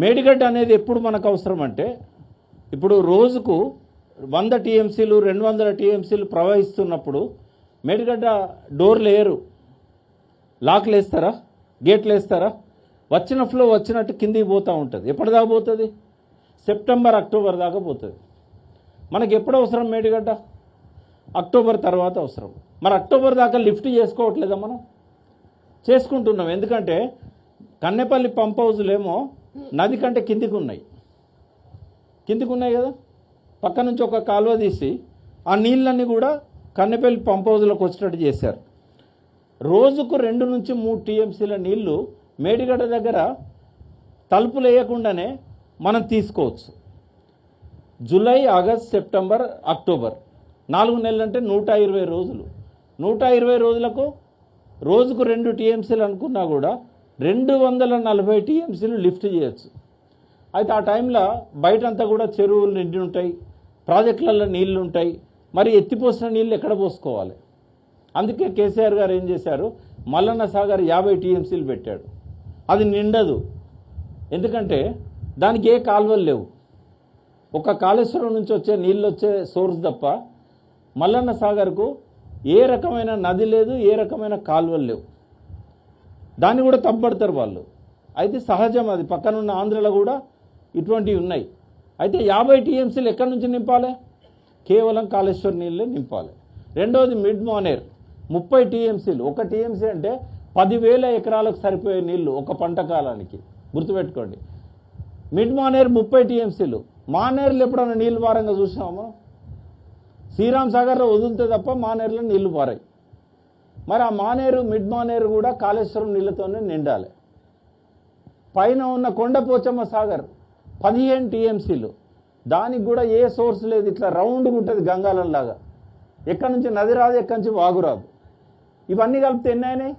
మేడిగడ్డ అనేది ఎప్పుడు మనకు అవసరం అంటే, ఇప్పుడు రోజుకు 100 టీఎంసీలు 200 టీఎంసీలు ప్రవహిస్తున్నప్పుడు మేడిగడ్డ డోర్లు వేయరు, లాక్లు వేస్తారా, గేట్లు వేస్తారా? వచ్చిన ఫ్లో వచ్చినట్టు కిందికి పోతూ ఉంటుంది. ఎప్పటిదాకా పోతుంది? సెప్టెంబర్ అక్టోబర్ దాకా పోతుంది. మనకి ఎప్పుడు అవసరం మేడిగడ్డ? అక్టోబర్ తర్వాత అవసరం. మరి అక్టోబర్ దాకా లిఫ్ట్ చేసుకోవట్లేదా? మనం చేసుకుంటున్నాం. ఎందుకంటే కన్నెపల్లి పంప్ హౌజులేమో నది కంటే కిందికి ఉన్నాయి కదా. పక్క నుంచి ఒక కాలువ తీసి ఆ నీళ్ళన్నీ కూడా కన్నెపల్లి పంప్ హౌజ్లోకి వచ్చేటట్టు చేశారు. రోజుకు 2 నుంచి 3 టీఎంసీల నీళ్లు మేడిగడ్డ దగ్గర తలుపులు వేయకుండానే మనం తీసుకోవచ్చు. జూలై, ఆగస్ట్, సెప్టెంబర్, అక్టోబర్ 4 నెలలు అంటే 120 రోజులు. 120 రోజులకు రోజుకు 2 టీఎంసీలు అనుకున్నా కూడా 240 టీఎంసీలు లిఫ్ట్ చేయొచ్చు. అయితే ఆ టైంలో బయటంతా కూడా చెరువులు నిండి ఉంటాయి, ప్రాజెక్టులలో నీళ్లు ఉంటాయి. మరి ఎత్తిపోసిన నీళ్ళు ఎక్కడ పోసుకోవాలి? అందుకే కేసీఆర్ గారు ఏం చేశారు, మల్లన్న సాగర్ 50 టీఎంసీలు పెట్టాడు. అది నిండదు. ఎందుకంటే దానికి ఏ కాలువలు లేవు. ఒక కాళేశ్వరం నుంచి వచ్చే నీళ్ళు వచ్చే సోర్స్ తప్ప మల్లన్న సాగర్కు ఏ రకమైన నది లేదు, ఏ రకమైన కాలువలు లేవు. దాన్ని కూడా తప్పబడతారు వాళ్ళు. అయితే సహజం, అది పక్కనున్న ఆంధ్రలో కూడా ఇటువంటివి ఉన్నాయి. అయితే 50 టీఎంసీలు ఎక్కడి నుంచి నింపాలి? కేవలం కాళేశ్వరం నీళ్ళే నింపాలి. రెండోది మిడ్ మానేర్ 30 టీఎంసీలు. 1 టీఎంసీ అంటే 10,000 ఎకరాలకు సరిపోయే నీళ్లు ఒక పంట కాలానికి. గుర్తుపెట్టుకోండి. మిడ్ మానేర్ 30 టీఎంసీలు. మానేర్లు ఎప్పుడన్నా నీళ్లు పారంగా చూసినామా? శ్రీరామ్ సాగర్లో వదిలితే తప్ప మానేరులో నీళ్లు పారాయి. మరి ఆ మానేరు, మిడ్ మానేరు కూడా కాళేశ్వరం నీళ్లతోనే నిండాలి. పైన ఉన్న కొండపోచమ్మ సాగర్ 15 టీఎంసీలు. దానికి కూడా ఏ సోర్స్ లేదు. ఇట్లా రౌండ్గా ఉంటుంది గంగాలంలాగా. ఎక్కడి నుంచి నది రాదు, ఎక్కడి నుంచి వాగు రాదు. ఇవన్నీ కలిపితే ఎన్ని అయినాయి?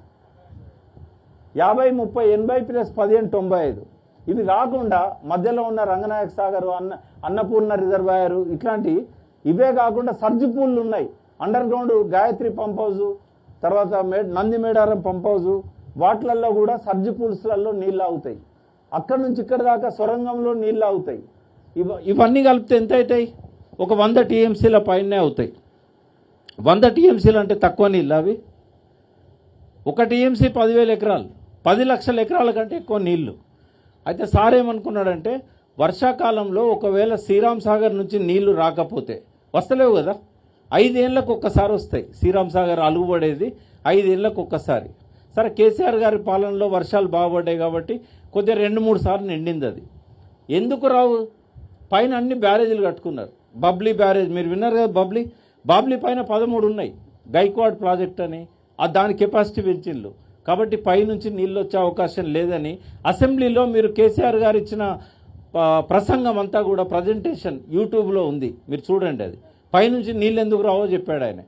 50, 30, 80 ప్లస్ 15, 95. ఇవి కాకుండా మధ్యలో ఉన్న రంగనాయక సాగర్, అన్నపూర్ణ రిజర్వాయర్, ఇట్లాంటి ఇవే కాకుండా సర్జ్ పూల్లు ఉన్నాయి. Under ground Gayatri pump house, తర్వాత నంది మేడారం పంప్ హౌజు, వాటిలలో కూడా సర్జ్ పూల్స్లలో నీళ్ళు ఆగుతాయి. అక్కడి నుంచి ఇక్కడ దాకా సొరంగంలో నీళ్ళు ఆగుతాయి. ఇవన్నీ కలిపితే ఎంత అవుతాయి? ఒక 100 టీఎంసీల పైనే అవుతాయి. 100 టీఎంసీలు అంటే తక్కువ నీళ్ళు అవి. 1 టీఎంసీ 10,000 ఎకరాలు, 10 లక్షల ఎకరాల కంటే ఎక్కువ నీళ్లు. అయితే సార్ ఏమనుకున్నాడంటే, వర్షాకాలంలో ఒకవేళ శ్రీరామ్ సాగర్ నుంచి నీళ్లు రాకపోతే, వస్తలేవు కదా, 5 ఏళ్లకు ఒక్కసారి వస్తాయి. శ్రీరామ్ సాగర్ అలుగుబడేది 5 ఏళ్లకు ఒక్కసారి. సరే, కేసీఆర్ గారి పాలనలో వర్షాలు బాగుపడ్డాయి కాబట్టి కొద్దిగా 2-3 సార్లు నిండింది. అది ఎందుకు రావు? పైన అన్ని బ్యారేజీలు కట్టుకున్నారు. బబ్లీ బ్యారేజ్ మీరు విన్నారు కదా. బాబ్లీ పైన 13 ఉన్నాయి. గైక్వాడ్ ప్రాజెక్ట్ అని దాని కెపాసిటీ పెంచిండ్రు. కాబట్టి పైనుంచి నీళ్ళు వచ్చే అవకాశం లేదని అసెంబ్లీలో మీరు కేసీఆర్ గారు ఇచ్చిన ప్రసంగం అంతా కూడా ప్రజెంటేషన్ యూట్యూబ్లో ఉంది, మీరు చూడండి. అది పైనుంచి నీళ్ళు ఎందుకు రావో చెప్పాడు ఆయన.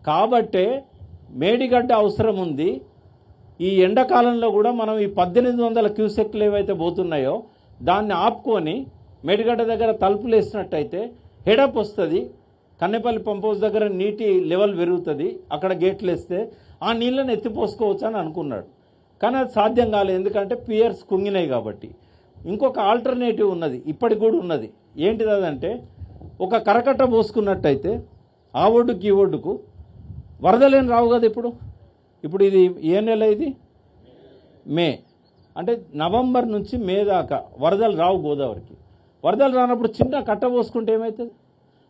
కాబట్టే మేడిగడ్డ అవసరం ఉంది. ఈ ఎండాకాలంలో కూడా మనం ఈ 1800 క్యూసెక్లు ఏవైతే పోతున్నాయో దాన్ని ఆపుకొని మేడిగడ్డ దగ్గర తలుపులు వేసినట్టయితే హెడప్ వస్తుంది. కన్నెపల్లి పంప్ హౌస్ దగ్గర నీటి లెవెల్ పెరుగుతుంది. అక్కడ గేట్లు వేస్తే ఆ నీళ్ళని ఎత్తిపోసుకోవచ్చు అని అనుకున్నాడు. కానీ అది సాధ్యం కాలేదు, ఎందుకంటే పియర్స్ కుంగినాయి కాబట్టి. ఇంకొక ఆల్టర్నేటివ్ ఉన్నది, ఇప్పటికి కూడా ఉన్నది. ఏంటిది అదంటే, ఒక కరకట్ట పోసుకున్నట్టయితే ఆ ఒడ్డుకి ఈ ఒడ్డుకు వరదలేని రావు కదా. ఇప్పుడు ఇది ఏ నెల? ఇది మే. అంటే నవంబర్ నుంచి మే దాకా వరదలు రావు గోదావరికి. వరదలు రానప్పుడు చిన్న కట్ట పోసుకుంటే ఏమవుతుంది?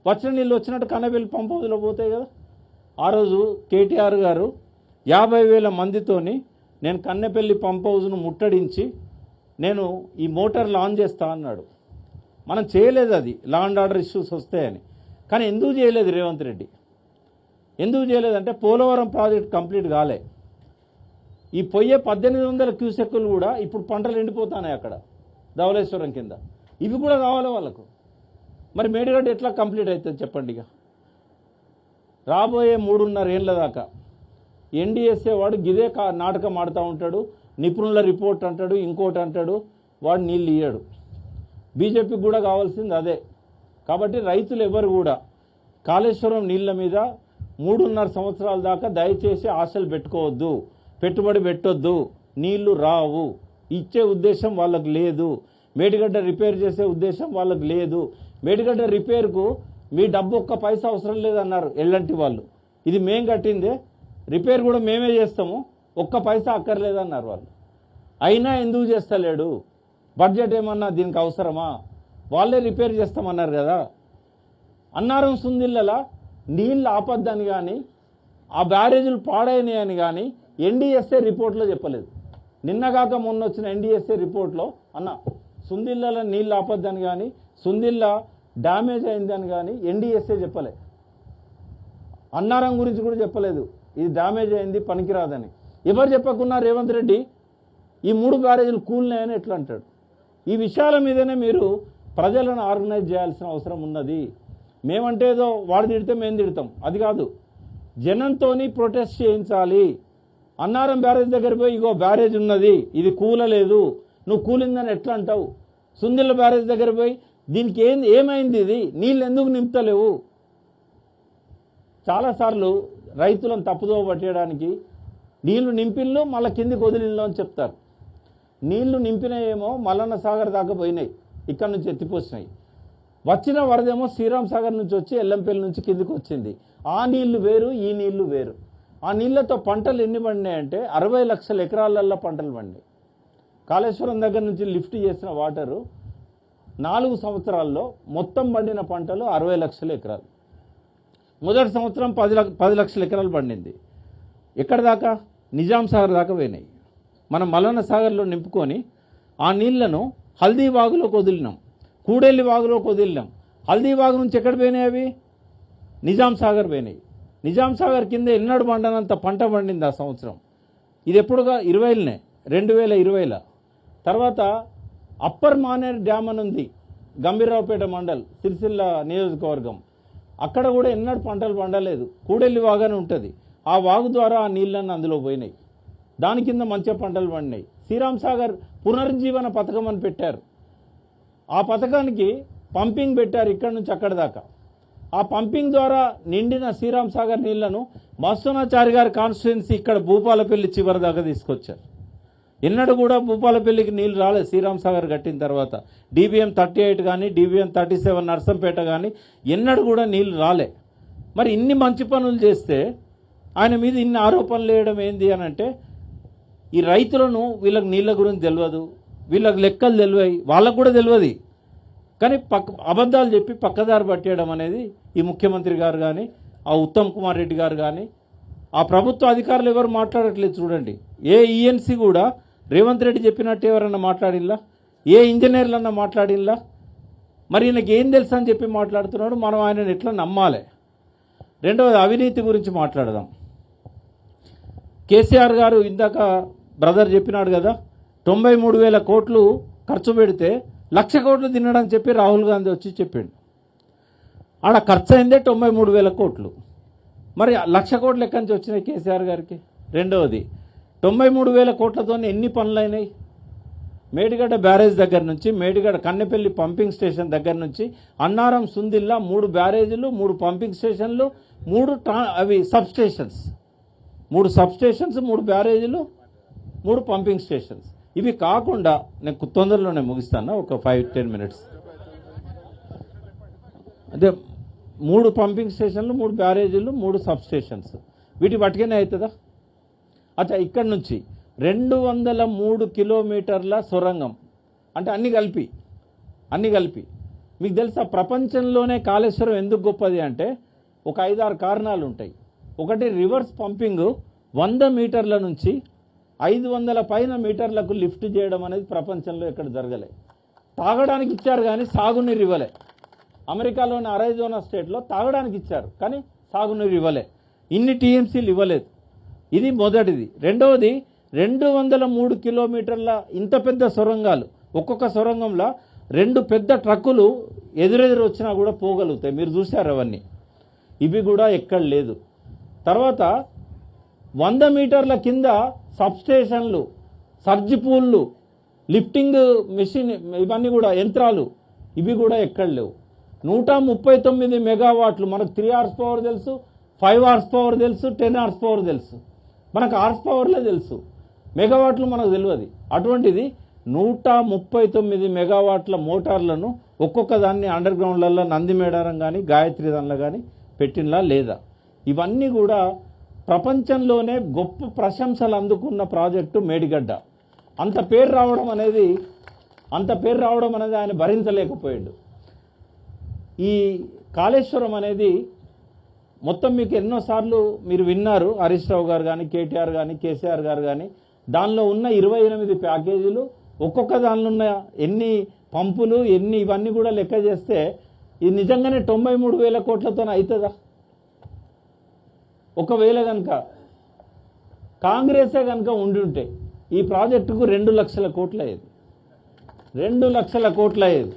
వచ్చిన నీళ్ళు వచ్చినట్టు కన్నెపల్లి పంప్ హౌస్లో పోతాయి కదా. ఆ రోజు కేటీఆర్ గారు 50,000 మందితోని నేను కన్నెపల్లి పంప్ హౌస్ను ముట్టడించి నేను ఈ మోటార్లు ఆన్ చేస్తా అన్నాడు. మనం చేయలేదు, అది లా అండ్ ఆర్డర్ ఇష్యూస్ వస్తాయని. కానీ ఎందుకు చేయలేదు రేవంత్ రెడ్డి? ఎందుకు చేయలేదంటే పోలవరం ప్రాజెక్ట్ కంప్లీట్ కాలే. ఈ పొయ్యే 1800 క్యూసెక్కులు కూడా ఇప్పుడు పంటలు ఎండిపోతున్నాయి అక్కడ ధవళేశ్వరం కింద. ఇవి కూడా కావాలి వాళ్ళకు. మరి మేడిగడ్డ ఎట్లా కంప్లీట్ అవుతుంది చెప్పండి? ఇక రాబోయే 3.5 ఏళ్ల దాకా ఎన్డీఎస్ఏ వాడు గిదే నాటకం ఆడుతూ ఉంటాడు. నిపుణుల రిపోర్ట్ అంటాడు, ఇంకోటి అంటాడు, వాడు నీళ్ళు ఇయ్యాడు. బీజేపీకి కూడా కావాల్సింది అదే. కాబట్టి రైతులు ఎవరు కూడా కాళేశ్వరం నీళ్ల మీద 3.5 సంవత్సరాల దాకా దయచేసి ఆశలు పెట్టుకోవద్దు, పెట్టుబడి పెట్టొద్దు. నీళ్లు రావు, ఇచ్చే ఉద్దేశం వాళ్ళకు లేదు. మేడిగడ్డ రిపేర్ చేసే ఉద్దేశం వాళ్ళకి లేదు. మేడిగడ్డ రిపేర్కు మీ డబ్బు ఒక్క పైసా అవసరం లేదన్నారు ఎల్లంటి వాళ్ళు. ఇది మేం కట్టిందే, రిపేర్ కూడా మేమే చేస్తాము, ఒక్క పైసా అక్కర్లేదన్నారు వాళ్ళు. అయినా ఎందుకు చేస్తలేడు? బడ్జెట్ ఏమన్నా దీనికి అవసరమా? వాళ్ళే రిపేర్ చేస్తామన్నారు కదా. అన్నారం సుందిళ్ళలా నీళ్ళు ఆపద్దని కానీ ఆ బ్యారేజీలు పాడైనాయని కానీ ఎన్డీఎస్ఏ రిపోర్ట్లో చెప్పలేదు. నిన్నగాక మొన్న వచ్చిన ఎన్డీఎస్ఏ రిపోర్ట్లో అన్న సుందిళ్ళలో నీళ్ళు ఆపద్దని కానీ సుందిళ్ళ డ్యామేజ్ అయిందని కానీ ఎన్డీఎస్ఏ చెప్పలే. అన్నారం గురించి కూడా చెప్పలేదు, ఇది డ్యామేజ్ అయింది పనికిరాదని. ఎవరు చెప్పకున్నా రేవంత్ రెడ్డి ఈ 3 బ్యారేజీలు కూలినాయని ఎట్లా అంటాడు? ఈ విషయాల మీదనే మీరు ప్రజలను ఆర్గనైజ్ చేయాల్సిన అవసరం ఉన్నది. మేమంటే ఏదో వాడు తిడితే మేము తిడతాం, అది కాదు. జనంతోని ప్రొటెస్ట్ చేయించాలి. అన్నారం బ్యారేజ్ దగ్గర పోయి ఇగో బ్యారేజ్ ఉన్నది, ఇది కూలలేదు, నువ్వు కూలిందని ఎట్లా అంటావు? సుందిళ్ళ బ్యారేజ్ దగ్గర పోయి దీనికి ఏమైంది, ఇది నీళ్ళు ఎందుకు నింపుతలేవు? చాలాసార్లు రైతులను తప్పుదోవ పట్టేయడానికి నీళ్లు నింపిళ్ళు మళ్ళీ కిందికి వదిలిళ్ళు అని చెప్తారు. నీళ్లు నింపినాయేమో మల్లన్న సాగర్ దాకా పోయినాయి, ఇక్కడ నుంచి ఎత్తిపోసినాయి. వచ్చిన వరదేమో శ్రీరామ్ సాగర్ నుంచి వచ్చి ఎల్లంపల్లి నుంచి కిందికి వచ్చింది. ఆ నీళ్లు వేరు, ఈ నీళ్లు వేరు. ఆ నీళ్లతో పంటలు ఎన్ని పండినాయంటే 60 లక్షల ఎకరాలల్లో పంటలు పండినాయి. కాళేశ్వరం దగ్గర నుంచి లిఫ్ట్ చేసిన వాటరు 4 సంవత్సరాల్లో మొత్తం పండిన పంటలు 60 లక్షల ఎకరాలు. మొదటి సంవత్సరం 10 లక్షల ఎకరాలు పండింది. ఎక్కడ దాకా? నిజాం సాగర్ దాకా పోయినాయి. మనం మల్లన్న సాగర్లో నింపుకొని ఆ నీళ్లను హల్దీ వాగులోకి వదిలినాం, కూడెల్లి వాగులోకి వదిలినాం. హల్దీ వాగు నుంచి ఎక్కడ పోయినాయి అవి? నిజాం సాగర్ పోయినాయి. నిజాం సాగర్ కింద ఎన్నడు పండనంత పంట పండింది ఆ సంవత్సరం. ఇది ఎప్పుడుగా 2020లో. తర్వాత అప్పర్ మానేర్ డ్యామ్ అని ఉంది, గంభీరావుపేట మండల్, సిరిసిల్ల నియోజకవర్గం. అక్కడ కూడా ఎన్నడూ పంటలు పండలేదు. కూడెల్లి వాగు అని ఉంటుంది, ఆ వాగు ద్వారా ఆ నీళ్ళన్నీ అందులో పోయినాయి. దాని కింద మంచిగా పంటలు పండినాయి. శ్రీరామ్ సాగర్ పునరుజ్జీవన పథకం అని పెట్టారు. ఆ పథకానికి పంపింగ్ పెట్టారు ఇక్కడి నుంచి అక్కడి దాకా. ఆ పంపింగ్ ద్వారా నిండిన శ్రీరామ్ సాగర్ నీళ్లను మస్తునాచారి గారి కాన్స్టిట్యున్సీ ఇక్కడ భూపాలపల్లి చివరి దాకా తీసుకొచ్చారు. ఎన్నడూ కూడా భూపాలపల్లికి నీళ్లు రాలేదు శ్రీరామ్ సాగర్ కట్టిన తర్వాత. DBM 38 కానీ DBM 37 నర్సంపేట కానీ ఎన్నడూ కూడా నీళ్లు రాలే. మరి ఇన్ని మంచి పనులు చేస్తే ఆయన మీద ఇన్ని ఆరోపణలు వేయడం ఏంది అని అంటే, ఈ రైతులను వీళ్ళకి నీళ్ళ గురించి తెలియదు, వీళ్ళకి లెక్కలు తెలివాయి, వాళ్ళకు కూడా తెలియదు. కానీ అబద్ధాలు చెప్పి పక్కదారి పట్టేయడం అనేది ఈ ముఖ్యమంత్రి గారు కానీ ఆ ఉత్తమ్ కుమార్ రెడ్డి గారు కానీ ఆ ప్రభుత్వ అధికారులు ఎవరు మాట్లాడట్లేదు. చూడండి, ఏ ఈఎన్సీ కూడా రేవంత్ రెడ్డి చెప్పినట్టు ఎవరన్నా మాట్లాడిల్లా? ఏ ఇంజనీర్లన్నా మాట్లాడిల్లా? మరి ఈయనకి ఏం తెలుసు అని చెప్పి మాట్లాడుతున్నాడు. మనం ఆయనను ఎట్లా నమ్మాలి? రెండవది అవినీతి గురించి మాట్లాడదాం. కేసీఆర్ గారు ఇందాక బ్రదర్ చెప్పినాడు కదా, 93,000 కోట్లు ఖర్చు పెడితే 1,00,000 కోట్లు తినడని చెప్పి రాహుల్ గాంధీ వచ్చి చెప్పిండు. ఆడ ఖర్చు అయిందే 93,000 కోట్లు. మరి 1,00,000 కోట్లు ఎక్కడి నుంచి వచ్చినాయి కేసీఆర్ గారికి? రెండవది, 93,000 కోట్లతో ఎన్ని పనులైనాయి? మేడిగడ్డ బ్యారేజ్ దగ్గర నుంచి, మేడిగడ్డ కన్నెపల్లి పంపింగ్ స్టేషన్ దగ్గర నుంచి అన్నారం సుందిల్లా 3 బ్యారేజీలు, 3 పంపింగ్ స్టేషన్లు, 3 సబ్ స్టేషన్స్, 3 బ్యారేజీలు, 3 పంపింగ్ స్టేషన్స్. ఇవి కాకుండా నేను తొందరలోనే ముగిస్తాను, ఒక 5-10 మినిట్స్. అదే 3 పంపింగ్ స్టేషన్లు, 3 బ్యారేజీలు, 3 సబ్ స్టేషన్స్, వీటి పట్టుకనే అవుతుందా? అచ్చా, ఇక్కడ నుంచి 203 కిలోమీటర్ల సొరంగం, అంటే అన్ని కలిపి మీకు తెలుసా ప్రపంచంలోనే కాళేశ్వరం ఎందుకు గొప్పది అంటే ఒక 5-6 కారణాలు ఉంటాయి. ఒకటి, రివర్స్ పంపింగ్ 100 మీటర్ల నుంచి 500 పైన మీటర్లకు లిఫ్ట్ చేయడం అనేది ప్రపంచంలో ఎక్కడ జరగలే. తాగడానికి ఇచ్చారు కానీ సాగునీరు ఇవ్వలే. అమెరికాలోని అరైజోనా స్టేట్లో తాగడానికి ఇచ్చారు కానీ సాగునీరు ఇవ్వలే. ఇన్ని టీఎంసీలు ఇవ్వలేదు. ఇది మొదటిది. రెండవది, 203 కిలోమీటర్ల ఇంత పెద్ద సొరంగాలు, ఒక్కొక్క సొరంగంలో 2 పెద్ద ట్రక్కులు ఎదురెదురు వచ్చినా కూడా పోగలుగుతాయి. మీరు చూశారు అవన్నీ. ఇవి కూడా ఎక్కడ లేదు. తర్వాత 100 మీటర్ల కింద సబ్స్టేషన్లు, సర్జ్ పూల్లు, లిఫ్టింగ్ మెషిన్, ఇవన్నీ కూడా యంత్రాలు, ఇవి కూడా ఎక్కడ లేవు. 139 మెగావాట్లు. మనకు 3 హార్స్ పవర్ తెలుసు, 5 హార్స్ పవర్ తెలుసు, 10 హార్స్ పవర్ తెలుసు. మనకు హార్స్ పవర్లే తెలుసు, మెగావాట్లు మనకు తెలియదు. అటువంటిది 139 మెగావాట్ల మోటార్లను ఒక్కొక్క దాన్ని అండర్ గ్రౌండ్లలో నంది మేడారం కానీ గాయత్రి దానిలో కానీ పెట్టినలా లేదా? ఇవన్నీ కూడా ప్రపంచంలోనే గొప్ప ప్రశంసలు అందుకున్న ప్రాజెక్టు మేడిగడ్డ. అంత పేరు రావడం అనేది ఆయన భరించలేకపోయాడు. ఈ కాళేశ్వరం అనేది మొత్తం మీకు ఎన్నోసార్లు మీరు విన్నారు, హరీష్ రావు గారు కానీ, కేటీఆర్ కానీ, కేసీఆర్ గారు కానీ, దానిలో ఉన్న 28 ప్యాకేజీలు, ఒక్కొక్క దానిలో ఉన్న ఎన్ని పంపులు, ఎన్ని ఇవన్నీ కూడా లెక్క చేస్తే ఇది నిజంగానే 93,000 కోట్లతో అవుతుందా? ఒకవేళ కనుక కాంగ్రెసే కనుక ఉండి ఉంటే ఈ ప్రాజెక్టుకు 2 లక్షల కోట్లు అయ్యేది. 2 లక్షల కోట్లు అయ్యేది.